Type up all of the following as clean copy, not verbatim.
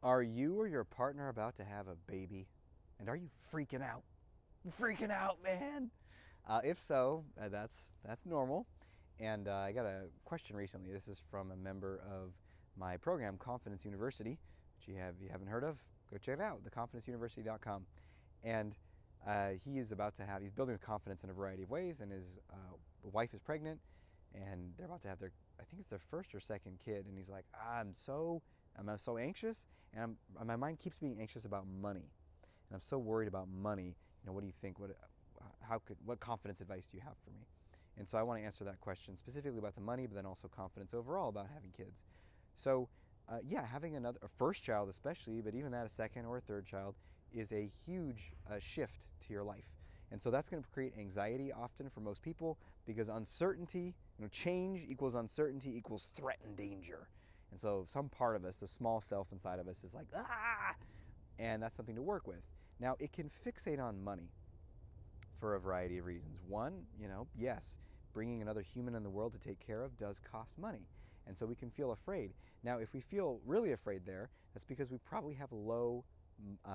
Are you or your partner about to have a baby? And are you freaking out? Freaking out, man! If so, that's normal. And I got a question recently. This is from a member of my program, Confidence University, which you haven't heard of. Go check it out, theconfidenceuniversity.com. And he's building his confidence in a variety of ways. And his wife is pregnant, and they're about to have I think it's their first or second kid. And he's like, I'm so anxious, and my mind keeps being anxious about money, and I'm so worried about money. What do you think? What confidence advice do you have for me? And so I want to answer that question specifically about the money, but then also confidence overall about having kids. So, yeah, having a first child especially, but even that a second or a third child is a huge shift to your life. And so that's going to create anxiety often for most people because uncertainty, change equals uncertainty equals threat and danger. And so some part of us, the small self inside of us, is like, ah, and that's something to work with. Now, it can fixate on money for a variety of reasons. One, yes, bringing another human in the world to take care of does cost money. And so we can feel afraid. Now, if we feel really afraid there, that's because we probably have low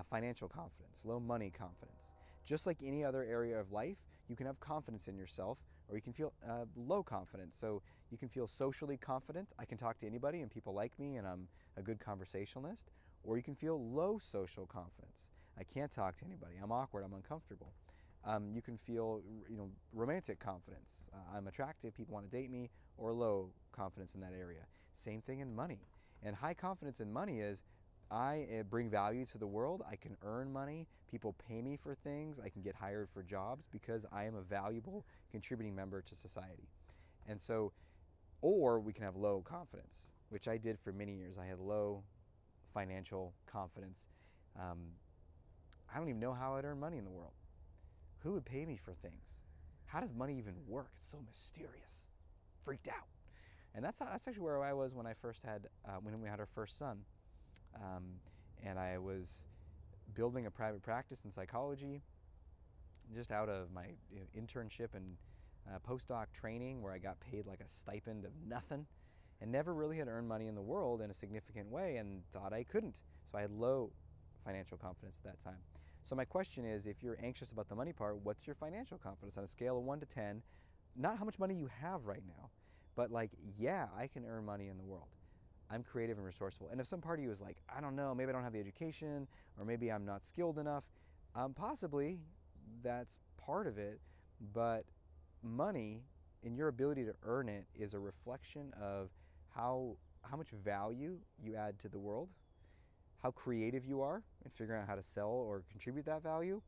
financial confidence, low money confidence. Just like any other area of life, you can have confidence in yourself, or you can feel low confidence. So you can feel socially confident. I can talk to anybody and people like me and I'm a good conversationalist. Or you can feel low social confidence. I can't talk to anybody. I'm awkward. I'm uncomfortable. You can feel, romantic confidence. I'm attractive. People want to date me. Or low confidence in that area. Same thing in money. And high confidence in money is I bring value to the world. I can earn money. People pay me for things. I can get hired for jobs because I am a valuable contributing member to society. And so, or we can have low confidence, which I did for many years. I had low financial confidence. I don't even know how I'd earn money in the world. Who would pay me for things? How does money even work? It's so mysterious. Freaked out. And that's actually where I was when I first had when we had our first son. And I was building a private practice in psychology, just out of my internship and postdoc training, where I got paid like a stipend of nothing, and never really had earned money in the world in a significant way, and thought I couldn't. So I had low financial confidence at that time. So my question is, if you're anxious about the money part, what's your financial confidence on a scale of 1 to 10? Not how much money you have right now, but like, yeah, I can earn money in the world. I'm creative and resourceful. And if some part of you is like, I don't know, maybe I don't have the education, or maybe I'm not skilled enough, possibly that's part of it. But money and your ability to earn it is a reflection of how much value you add to the world, how creative you are in figuring out how to sell or contribute that value,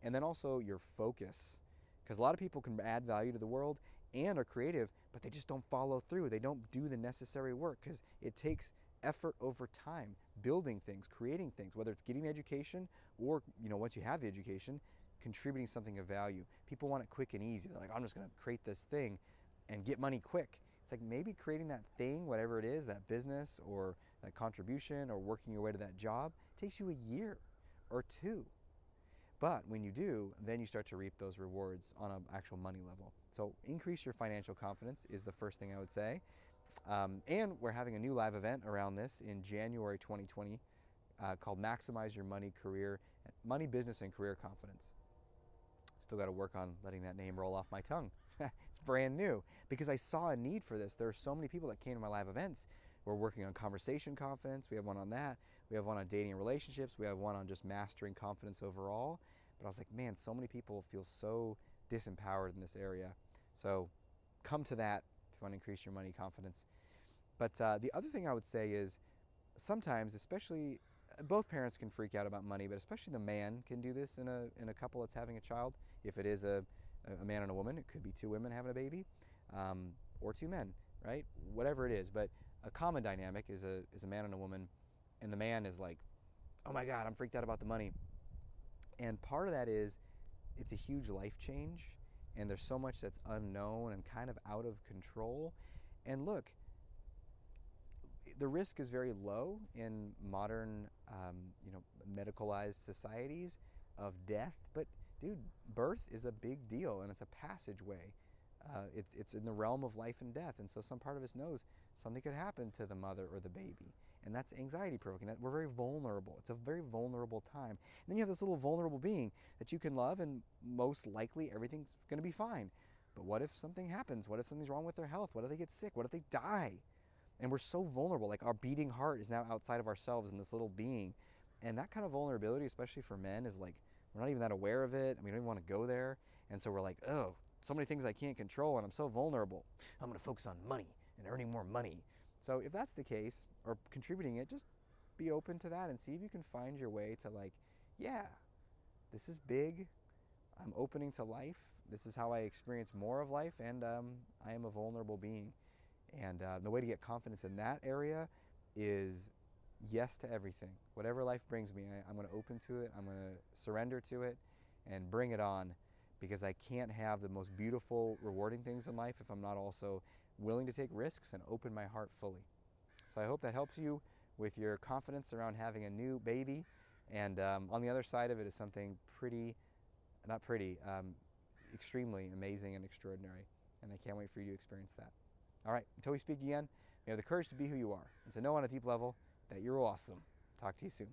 and then also your focus. Because a lot of people can add value to the world and are creative, but they just don't follow through. They don't do the necessary work because it takes effort over time, building things, creating things, whether it's getting education or, once you have the education, contributing something of value. People want it quick and easy. They're like, I'm just going to create this thing and get money quick. It's like maybe creating that thing, whatever it is, that business or that contribution or working your way to that job, takes you a year or two. But when you do, then you start to reap those rewards on an actual money level. So increase your financial confidence is the first thing I would say. And we're having a new live event around this in January 2020 called Maximize Your Money, Business, and Career Confidence. Still got to work on letting that name roll off my tongue. It's brand new because I saw a need for this. There are so many people that came to my live events. We're working on conversation confidence. We have one on that. We have one on dating and relationships. We have one on just mastering confidence overall. But I was like, man, so many people feel so disempowered in this area. So come to that if you want to increase your money confidence. But the other thing I would say is sometimes, especially both parents can freak out about money, but especially the man can do this in a couple that's having a child. If it is a man and a woman, it could be two women having a baby, or two men, right? Whatever it is. But a common dynamic is a man and a woman, and the man is like, oh my God, I'm freaked out about the money. And part of that is it's a huge life change, and there's so much that's unknown and kind of out of control. And look, the risk is very low in modern, medicalized societies of death. But dude, birth is a big deal, and it's a passageway. It's in the realm of life and death, and so some part of us knows something could happen to the mother or the baby. and that's anxiety provoking. That we're very vulnerable. It's a very vulnerable time. And then you have this little vulnerable being that you can love, and most likely everything's going to be fine. But what if something happens? What if something's wrong with their health? What if they get sick? What if they die? And we're so vulnerable. Like, our beating heart is now outside of ourselves in this little being. And that kind of vulnerability, especially for men, is like, we're not even that aware of it. We don't even want to go there. And so we're like, oh, so many things I can't control, and I'm so vulnerable. I'm going to focus on money and earning more money. So if that's the case, or contributing it, just be open to that and see if you can find your way to, like, yeah, this is big. I'm opening to life. This is how I experience more of life, and I am a vulnerable being. And the way to get confidence in that area is yes to everything. Whatever life brings me, I'm going to open to it. I'm going to surrender to it and bring it on, because I can't have the most beautiful, rewarding things in life if I'm not also willing to take risks and open my heart fully. So I hope that helps you with your confidence around having a new baby. And on the other side of it is something extremely amazing and extraordinary. And I can't wait for you to experience that. All right, until we speak again, you have the courage to be who you are and to know on a deep level that you're awesome. Talk to you soon.